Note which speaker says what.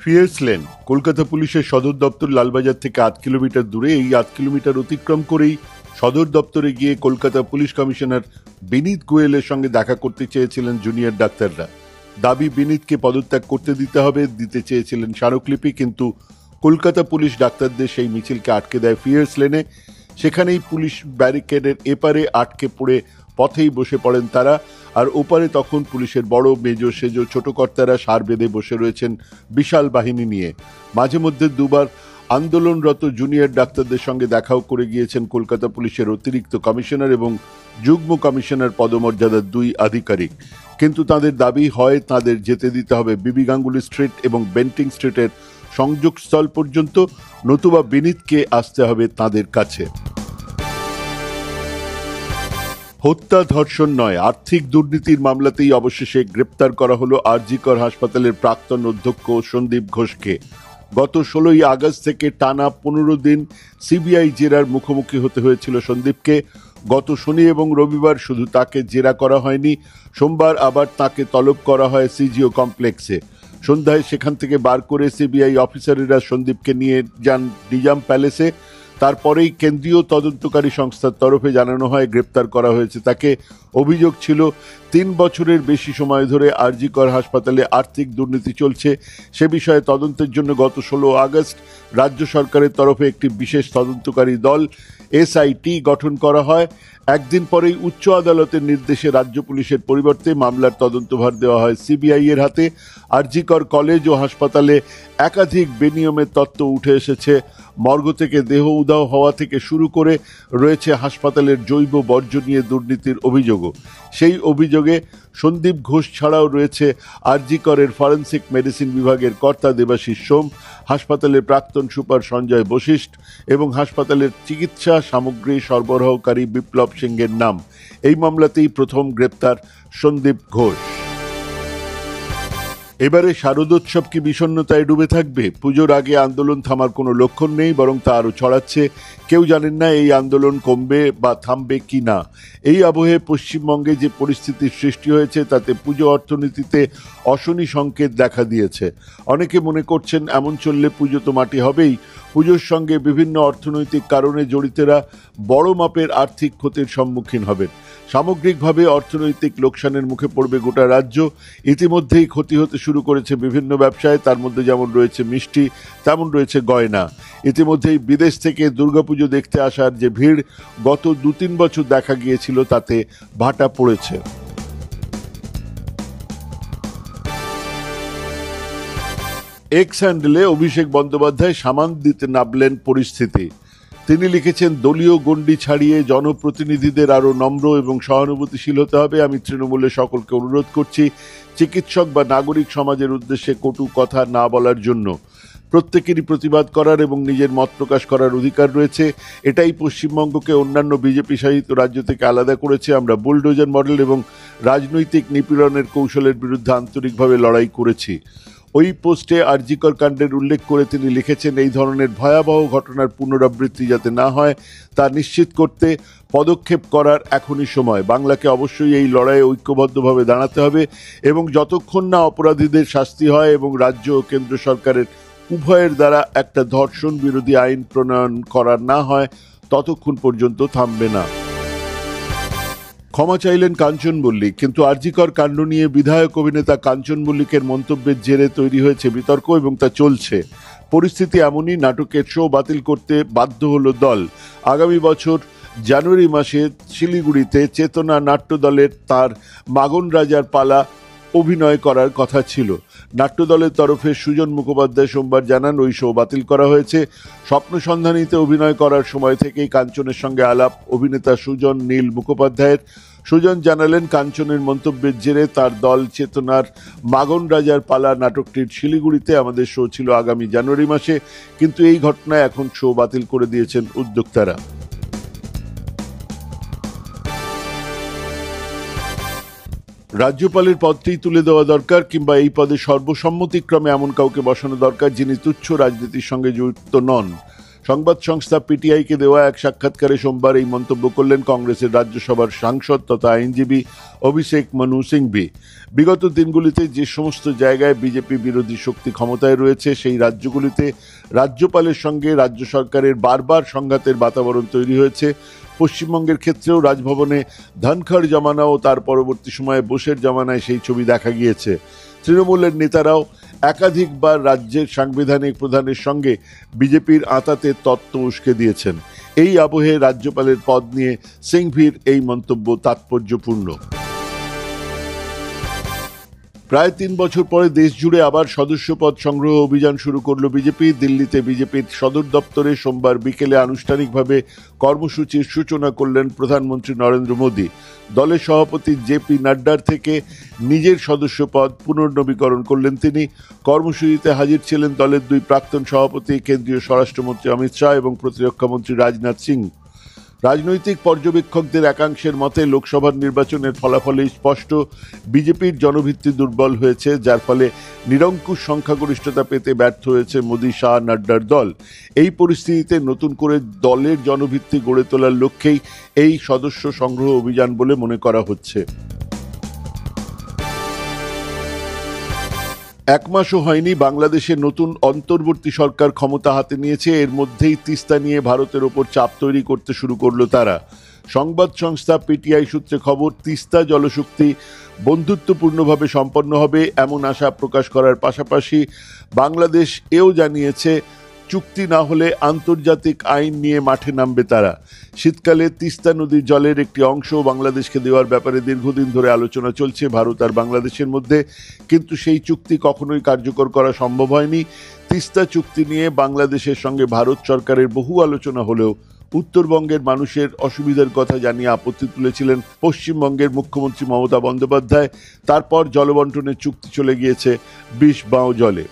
Speaker 1: Fierce lane Kolkata পুলিশের সদর দপ্তর লালবাজার থেকে 8 কিলোমিটার দূরে। এই 8 কিলোমিটার অতিক্রম করেই সদর দপ্তরে গিয়ে কলকাতা পুলিশ কমিশনার বিনীত গোয়েলের সঙ্গে দেখা করতে চেয়েছিলেন জুনিয়র ডাক্তাররা। দাবি বিনীতকে পদত্যাগ করতে দিতে চেয়েছিলেন স্মারকলিপি, কিন্তু কলকাতা পুলিশ ডাক্তারদের সেই মিছিলকে আটকে দেয় ফিয়ার্স লেনে। সেখানেই পুলিশ ব্যারিকেডের এপারে আটকে পড়ে পথেই বসে পড়েন তারা, আর ওপারে তখন পুলিশের বড় মেজো সেজো ছোট কর্তারা সার বেঁধে বসে রয়েছেন বিশাল বাহিনী নিয়ে। মাঝে মধ্যে দুবার আন্দোলনরত জুনিয়র ডাক্তারদের সঙ্গে দেখাও করে গিয়েছেন কলকাতা পুলিশের অতিরিক্ত কমিশনার এবং যুগ্ম কমিশনার পদমর্যাদার 2 আধিকারিক। কিন্তু তাদের দাবি হয় তাদের যেতে দিতে হবে বিবি গাঙ্গুলি স্ট্রিট এবং বেন্টিং স্ট্রিটের সংযোগস্থল পর্যন্ত, নতুবা বিনীতকে আসতে হবে তাদের কাছে। হত্যা ধর্ষণ নয়, আর্থিক দুর্নীতির মামলাতেই অবশেষে গ্রেপ্তার করা হলো আরজিকর হাসপাতালের প্রাক্তন অধ্যক্ষ সন্দীপ ঘোষকে। গত 16 আগস্ট থেকে টানা 15 দিন সিবিআই জেরার মুখোমুখি হতে হয়েছিল সন্দীপকে। গত শনি এবং রবিবার শুধু তাকে জেরা করা হয়নি, সোমবার আবার তাকে তলব করা হয় সিজিও কমপ্লেক্সে। সন্ধ্যায় সেখান থেকে বার করে সিবিআই অফিসারেরা সন্দীপকে নিয়ে যান নিজাম প্যালেসে। তারপরেই কেন্দ্রীয় তদন্তকারী সংস্থার তরফে জানানো হয় গ্রেপ্তার করা হয়েছে তাকে। অভিযোগ ছিল 3 বছরের বেশি সময় ধরে আরজিকর হাসপাতালে আর্থিক দুর্নীতি চলছে। সে বিষয়ে তদন্তের জন্য গত 16 আগস্ট রাজ্য সরকারের তরফে একটি বিশেষ তদন্তকারী দল এসআইটি গঠন করা হয়। একদিন পরেই উচ্চ আদালতের নির্দেশে রাজ্য পুলিশের পরিবর্তে মামলার তদন্তভার দেওয়া হয় সিবিআই এর হাতে। আরজিকর কলেজ ও হাসপাতালে একাধিক বেনিয়মের তথ্য উঠে এসেছে। মর্গ থেকে দেহ উধাও হওয়া থেকে শুরু করে রয়েছে হাসপাতালের জৈব বর্জ্য নিয়ে দুর্নীতির অভিযোগও। সেই অভিযোগে সন্দীপ ঘোষ ছাড়াও রয়েছে আরজিকরের ফরেনসিক মেডিসিন বিভাগের কর্তা দেবাশিস সোম, হাসপাতালের প্রাক্তন সুপার সঞ্জয় বশিষ্ঠ এবং হাসপাতালের চিকিৎসা সামগ্রী সরবরাহকারী বিপ্লব সিংহের নাম। এই মামলাতেই প্রথম গ্রেপ্তার সন্দীপ ঘোষ। এবারে শারদোৎসব কি বিষণ্ণতায় ডুবে থাকবে? পুজোর আগে আন্দোলন থামার কোনো লক্ষণ নেই, বরং তা আরও ছড়াচ্ছে। কেউ জানেন না এই আন্দোলন কমবে বা থামবে কি না। এই আবহে পশ্চিমবঙ্গে যে পরিস্থিতির সৃষ্টি হয়েছে তাতে পুজো অর্থনীতিতে অশনি সংকেত দেখা দিয়েছে। অনেকে মনে করছেন এমন চললে পুজো তো মাটি হবেই। পুজোর সঙ্গে বিভিন্ন অর্থনৈতিক কারণে জড়িতরা বড় মাপের আর্থিক ক্ষতির সম্মুখীন হবেন। সামগ্রিকভাবে অর্থনৈতিক লোকসানের মুখে পড়বে গোটা রাজ্য। ইতিমধ্যেই ক্ষতি হতে শুরু করেছে বিভিন্ন ব্যবসায়, তার মধ্যে যেমন রয়েছে মিষ্টি, তেমন রয়েছে গয়না। ইতিমধ্যেই বিদেশ থেকে দুর্গাপুজো দেখতে আসার যে ভিড় গত 2-3 বছর দেখা গিয়েছিল তাতে ভাটা পড়েছে। এক্স হ্যান্ডেলে অভিষেক বন্দ্যোপাধ্যায় সামাল দিতে নামলেন পরিস্থিতি। তিনি লিখেছেন, দলীয় গণ্ডি ছাড়িয়ে জনপ্রতিনিধিদের আরও নম্র এবং সহানুভূতিশীল হতে হবে। আমি তৃণমূলের সকলকে অনুরোধ করছি চিকিৎসক বা নাগরিক সমাজের উদ্দেশ্যে কটু কথা না বলার জন্য। প্রত্যেকেরই প্রতিবাদ করার এবং নিজের মত প্রকাশ করার অধিকার রয়েছে। এটাই পশ্চিমবঙ্গকে অন্যান্য বিজেপি শাসিত রাজ্য থেকে আলাদা করেছে। আমরা বুলডোজার মডেল এবং রাজনৈতিক নিপীড়নের কৌশলের বিরুদ্ধে আন্তরিকভাবে লড়াই করেছি। ওই পোস্টে আরজিকর কাণ্ডের উল্লেখ করে তিনি লিখেছেন, এই ধরনের ভয়াবহ ঘটনার পুনরাবৃত্তি যাতে না হয় তা নিশ্চিত করতে পদক্ষেপ করার এখনই সময়। বাংলাকে অবশ্যই এই লড়াইয়ে ঐক্যবদ্ধভাবে দাঁড়াতে হবে এবং যতক্ষণ না অপরাধীদের শাস্তি হয় এবং রাজ্য ও কেন্দ্র সরকারের উভয়ের দ্বারা একটা ধর্ষণ বিরোধী আইন প্রণয়ন করা না হয় ততক্ষণ পর্যন্ত থামবে না। ক্ষমা চাইলেন কাঞ্চন মল্লিক, কিন্তু আরজিকর কাণ্ড নিয়ে বিধায়ক অভিনেতা কাঞ্চন মল্লিকের মন্তব্যের জেরে তৈরি হয়েছে বিতর্ক এবং তা চলছে। পরিস্থিতি এমনই, নাটকের শো বাতিল করতে বাধ্য হলো দল। আগামী বছর জানুয়ারি মাসে শিলিগুড়িতে চেতনা নাট্য দলের তার মাগন রাজার পালা অভিনয় করার কথা ছিল। নাট্যদলের তরফে সুজন মুখোপাধ্যায় সোমবার জানান ওই শো বাতিল করা হয়েছে। স্বপ্ন সন্ধানীতে অভিনয় করার সময় থেকেই কাঞ্চনের সঙ্গে আলাপ অভিনেতা সুজন নীল মুখোপাধ্যায়ের। সুজন জানালেন, কাঞ্চনের মন্তব্যের জেরে তার দল চেতনার মাগন রাজার পালা নাটকটির শিলিগুড়িতে আমাদের শো ছিল আগামী জানুয়ারি মাসে, কিন্তু এই ঘটনায় এখন শো বাতিল করে দিয়েছেন উদ্যোক্তারা। রাজ্যপালের পদটি তুলে দেওয়া দরকার, কিংবা এই পদে সর্বসম্মতিক্রমে এমন কাউকে বসানো দরকার যিনি তুচ্ছ রাজনীতির সঙ্গে যুক্ত নন। সংবাদ সংস্থা পিটিআইকে দেওয়া এক সাক্ষাৎকারে সোমবার এই মন্তব্য করলেন কংগ্রেসের রাজ্যসভার সাংসদ তথা আইনজীবী অভিষেক মনু সিংভি। বিগত দিনগুলিতে যে সমস্ত জায়গায় বিজেপি বিরোধী শক্তি ক্ষমতায় রয়েছে সেই রাজ্যগুলিতে রাজ্যপালের সঙ্গে রাজ্য সরকারের বারবার সংঘাতের বাতাবরণ তৈরি হয়েছে। পশ্চিমবঙ্গের ক্ষেত্রেও রাজভবনে ধনখড় জমানা ও তার পরবর্তী সময়ে বোসের জমানায় সেই ছবি দেখা গিয়েছে। তৃণমূলের নেতারাও একাধিকবার রাজ্যের সাংবিধানিক প্রধানের সঙ্গে বিজেপির আঁতাতে তত্ত্ব উস্কে দিয়েছেন। এই আবহে রাজ্যপালের পদ নিয়ে সিংভির এই মন্তব্য তাৎপর্যপূর্ণ। প্রায় 3 বছর পরে দেশ জুড়ে আবার সদস্যপদ সংগ্রহ অভিযান শুরু করল বিজেপি। দিল্লিতে বিজেপির সদর দপ্তরে সোমবার বিকেলে আনুষ্ঠানিকভাবে কর্মসূচির সূচনা করলেন প্রধানমন্ত্রী নরেন্দ্র মোদী। দলের সভাপতি জেপি নাড্ডার থেকে নিজের সদস্যপদ পুনর্নবীকরণ করলেন তিনি। কর্মসূচিতে হাজির ছিলেন দলের 2 প্রাক্তন সভাপতি, কেন্দ্রীয় স্বরাষ্ট্রমন্ত্রী অমিত শাহ এবং প্রতিরক্ষামন্ত্রী রাজনাথ সিং। রাজনৈতিক পর্যবেক্ষকদের একাংশের মতে লোকসভার নির্বাচনের ফলাফলে স্পষ্ট বিজেপির জনভিত্তি দুর্বল হয়েছে, যার ফলে নিরঙ্কুশ সংখ্যাগরিষ্ঠতা পেতে ব্যর্থ হয়েছে মোদী শাহ নাড্ডার দল। এই পরিস্থিতিতে নতুন করে দলের জনভিত্তি গড়ে তোলার লক্ষ্যেই এই সদস্য সংগ্রহ অভিযান বলে মনে করা হচ্ছে। 1 মাসও হয়নি বাংলাদেশে নতুন অন্তর্বর্তী সরকার ক্ষমতা হাতে নিয়েছে। এর মধ্যেই তিস্তা নিয়ে ভারতের ওপর চাপ তৈরি করতে শুরু করলো তারা। সংবাদ সংস্থা পিটিআই সূত্রে খবর, তিস্তা জলশক্তি বন্ধুত্বপূর্ণভাবে সম্পন্ন হবে এমন আশা প্রকাশ করার পাশাপাশি বাংলাদেশ এও জানিয়েছে চুক্তি না হলে আন্তর্জাতিক আইন নিয়ে মাঠে নামবে তারা। শীতকালে তিস্তা নদীর জলের একটি অংশ বাংলাদেশকে দেওয়ার ব্যাপারে দীর্ঘদিন ধরে আলোচনা চলছে ভারত আর বাংলাদেশের মধ্যে, কিন্তু সেই চুক্তি কখনোই কার্যকর করা সম্ভব হয়নি। তিস্তা চুক্তি নিয়ে বাংলাদেশের সঙ্গে ভারত সরকারের বহু আলোচনা হলেও উত্তরবঙ্গের মানুষের অসুবিধার কথা জানিয়ে আপত্তি তুলেছিলেন পশ্চিমবঙ্গের মুখ্যমন্ত্রী মমতা বন্দ্যোপাধ্যায়। তারপর জলবন্টনের চুক্তি চলে গিয়েছে 20 বাঁও জলে।